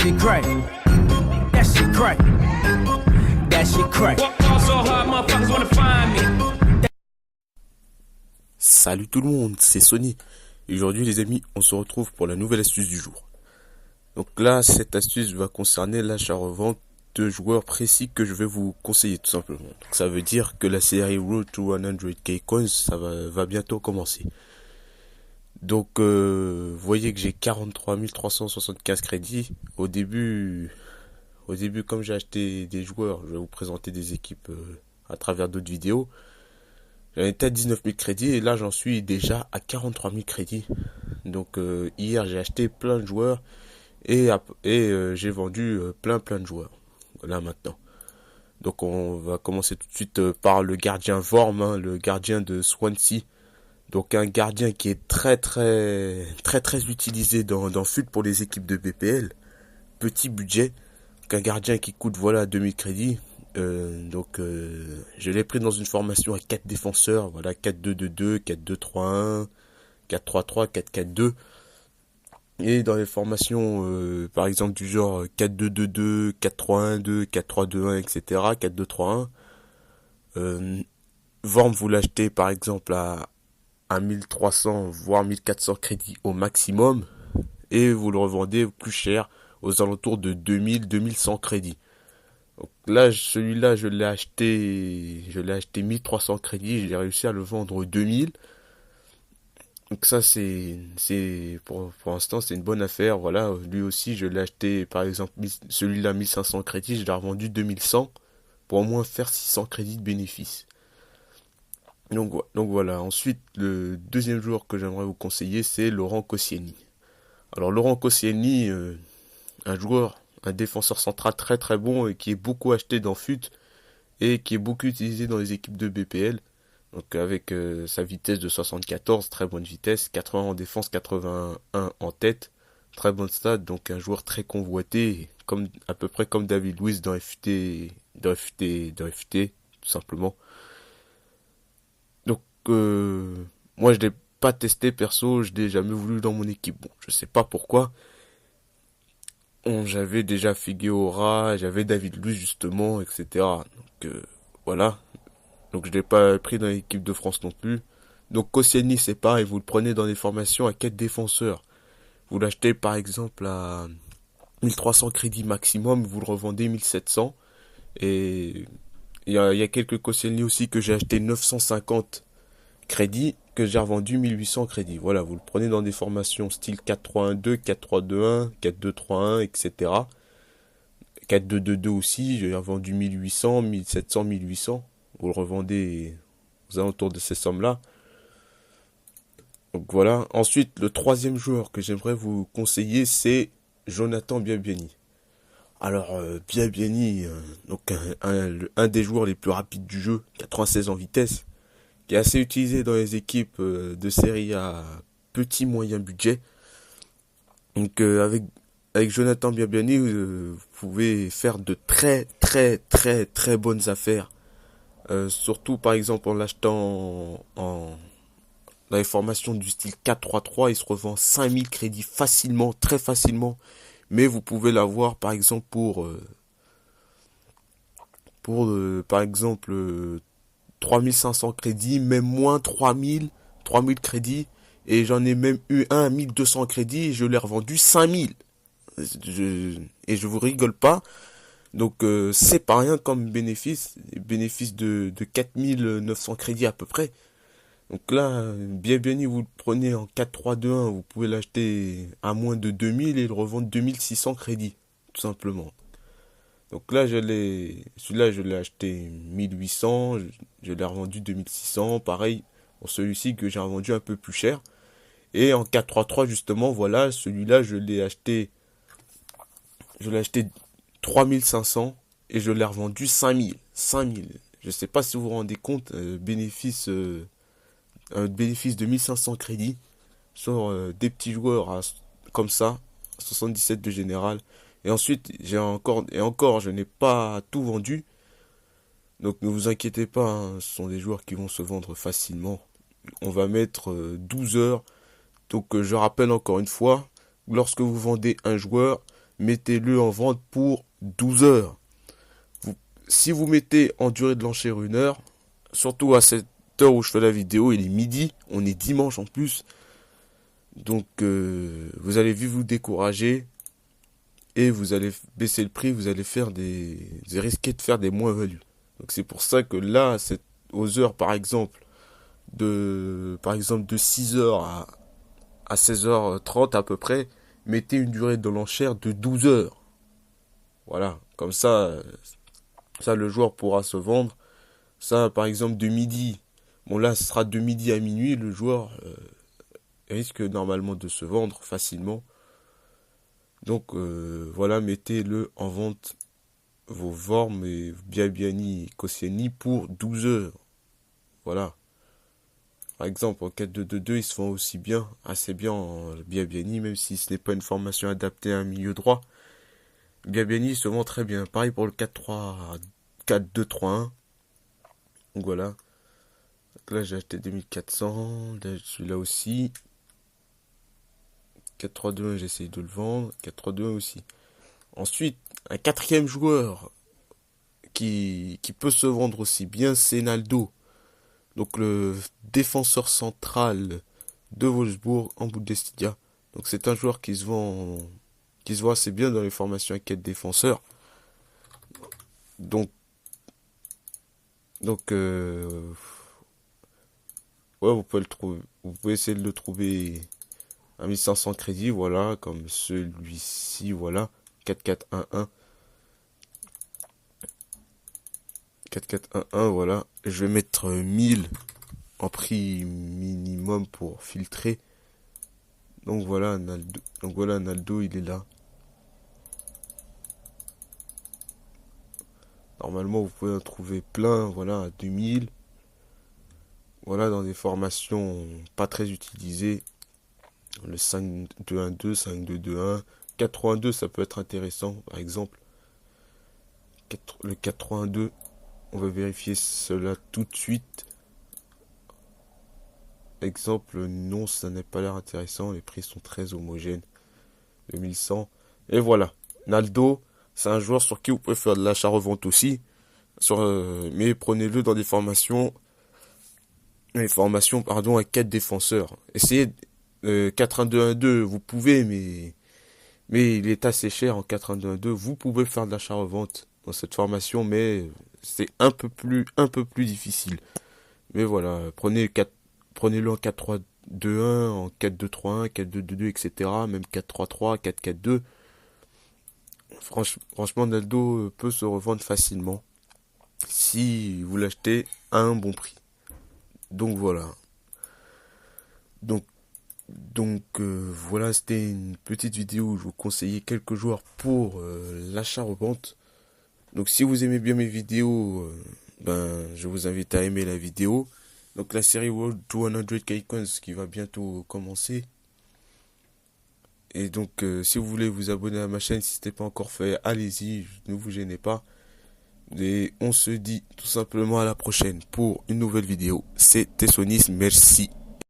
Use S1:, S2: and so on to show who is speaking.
S1: shit crack. That shit crack. That shit crack.
S2: Salut tout le monde, c'est Sony. Et aujourd'hui les amis, on se retrouve pour la nouvelle astuce du jour. Donc là, cette astuce va concerner l'achat-revente de joueurs précis que je vais vous conseiller tout simplement. Donc ça veut dire que la série Road to 100k Coins, ça va bientôt commencer. Donc vous voyez que j'ai 43 375 crédits. Au début comme j'ai acheté des joueurs, je vais vous présenter des équipes à travers d'autres vidéos. J'en étais à 19 000 crédits et là j'en suis déjà à 43 000 crédits. Donc hier j'ai acheté plein de joueurs et j'ai vendu plein de joueurs. Voilà maintenant. Donc on va commencer tout de suite par le gardien Vorm, le gardien de Swansea. Donc un gardien qui est très utilisé dans FUT pour les équipes de BPL. Petit budget. Donc un gardien qui coûte 2000 crédits. Je l'ai pris dans une formation à 4 défenseurs, voilà 4-2-2-2, 4-2-3-1, 4-3-3, 4-4-2. Et dans les formations par exemple du genre 4-2-2-2, 4-3-1-2, 4-3-2-1, etc., 4-2-3-1, Vorm vous l'achetez par exemple à 1300 voire 1400 crédits au maximum et vous le revendez plus cher aux alentours de 2100 crédits. Donc là, celui-là, je l'ai acheté 1300 crédits, j'ai réussi à le vendre 2000. Donc ça, pour l'instant, c'est une bonne affaire. Voilà, lui aussi, je l'ai acheté, par exemple, celui-là, 1500 crédits, je l'ai revendu 2100 pour au moins faire 600 crédits de bénéfice. Donc voilà, ensuite, le deuxième joueur que j'aimerais vous conseiller, c'est Laurent Koscielny. Alors, Laurent Koscielny, un défenseur central très bon et qui est beaucoup acheté dans FUT et qui est beaucoup utilisé dans les équipes de BPL. Donc avec sa vitesse de 74, très bonne vitesse, 80 en défense, 81 en tête, très bonne stat, donc un joueur très convoité, à peu près comme David Luiz dans FUT, tout simplement. Donc moi je l'ai pas testé perso, je l'ai jamais voulu dans mon équipe. Bon, je sais pas pourquoi. J'avais déjà Figueroa, j'avais David Luiz justement, etc. Donc voilà. Donc je l'ai pas pris dans l'équipe de France non plus. Donc Koscielny c'est pareil, vous le prenez dans des formations à 4 défenseurs. Vous l'achetez par exemple à 1300 crédits maximum, vous le revendez 1700. Et il y a quelques Koscielny aussi que j'ai acheté 950 crédits, que j'ai revendu 1800 crédits. Voilà, vous le prenez dans des formations style 4-3-1-2, 4-3-2-1, 4-2-3-1, etc. 4-2-2-2 aussi, j'ai revendu 1800, 1700, 1800. Vous le revendez aux alentours de ces sommes-là. Donc voilà. Ensuite, le troisième joueur que j'aimerais vous conseiller, c'est Jonathan Biabiany. Alors, Biabiany, donc un des joueurs les plus rapides du jeu, 96 en vitesse, qui est assez utilisé dans les équipes de série à petit moyen budget. Donc avec Jonathan Biabiany, vous pouvez faire de très bonnes affaires. Surtout par exemple en l'achetant dans les formations du style 4-3-3, il se revend 5000 crédits facilement, très facilement. Mais vous pouvez l'avoir par exemple pour par exemple 3500 crédits, même moins 3000 crédits. Et j'en ai même eu un à 1200 crédits et je l'ai revendu 5000. Et je vous rigole pas. Donc c'est pas rien comme bénéfice de 4900 crédits à peu près. Donc là, Biabiany, vous le prenez en 4-3-2-1, vous pouvez l'acheter à moins de 2000 et le revendre 2600 crédits, tout simplement. Donc là, celui-là, je l'ai acheté 1800, je l'ai revendu 2600, pareil, pour celui-ci que j'ai revendu un peu plus cher. Et en 4-3-3, justement, voilà, celui-là, je l'ai acheté 3500 et je l'ai revendu 5000. Je sais pas si vous vous rendez compte, un bénéfice de 1500 crédits sur des petits joueurs comme ça, 77 de général. Et ensuite, je n'ai pas tout vendu. Donc ne vous inquiétez pas, hein, ce sont des joueurs qui vont se vendre facilement. On va mettre 12 heures. Donc je rappelle encore une fois, lorsque vous vendez un joueur, mettez-le en vente pour 12 heures. Si vous mettez en durée de l'enchère 1 heure, surtout à cette heure où je fais la vidéo, il est midi, on est dimanche en plus. Donc vous allez vite vous décourager et vous allez baisser le prix, vous allez risquer de faire des moins-values. Donc c'est pour ça que là, aux heures par exemple de 6h à 16h30 à peu près, mettez une durée de l'enchère de 12 heures. Voilà, comme ça le joueur pourra se vendre. Ça par exemple de midi, bon là ce sera de midi à minuit, le joueur risque normalement de se vendre facilement. Donc voilà, mettez-le en vente vos Vorm et Biabiany et Koscielny pour 12 heures. Voilà. Par exemple, en 4-2-2-2, ils se font aussi bien, assez bien en Biabiany, même si ce n'est pas une formation adaptée à un milieu droit. Biabiany se vend très bien. Pareil pour le 4-2-3-1. Donc voilà. Donc là, j'ai acheté 2400. Là, celui-là aussi. 4-3-2-1, j'essaye de le vendre. 4-3-2-1 aussi. Ensuite, un quatrième joueur qui peut se vendre aussi bien, c'est Naldo. Donc le défenseur central de Wolfsburg en Bundesliga. Donc c'est un joueur qui se vend assez bien dans les formations à 4 défenseurs. Donc ouais, vous pouvez le trouver, vous pouvez essayer de le trouver à 1500 crédits, voilà, comme celui-ci, voilà, 4-4-1-1. 4-4-1-1, voilà. Je vais mettre 1000 en prix minimum pour filtrer. Donc voilà, Naldo, il est là. Normalement, vous pouvez en trouver plein, voilà, à 2000. Voilà, dans des formations pas très utilisées. Le 5-2-1-2, 5-2-2-1, 4-3-1-2, ça peut être intéressant, par exemple. Le 4-3-1-2, on va vérifier cela tout de suite. Exemple, non, ça n'a pas l'air intéressant. Les prix sont très homogènes. 2100. Et voilà. Naldo, c'est un joueur sur qui vous pouvez faire de l'achat-revente aussi. Mais prenez-le dans des formations. À 4 défenseurs. Essayez 4-1-2-1-2, vous pouvez, mais il est assez cher en 4-1-2-1-2. Vous pouvez faire de l'achat-revente dans cette formation, mais c'est un peu plus difficile. Mais voilà, prenez-le en 4-3-2-1, en 4-2-3-1, 4-2-2-2, etc. Même 4-3-3, 4-4-2. Franchement, Naldo peut se revendre facilement si vous l'achetez à un bon prix. Donc voilà. Voilà, c'était une petite vidéo où je vous conseillais quelques joueurs pour l'achat-revente. Donc si vous aimez bien mes vidéos, je vous invite à aimer la vidéo. Donc la série World 200 Coins qui va bientôt commencer. Et donc si vous voulez vous abonner à ma chaîne, si ce n'est pas encore fait, allez-y, ne vous gênez pas. Et on se dit tout simplement à la prochaine pour une nouvelle vidéo. C'était Sonis, merci.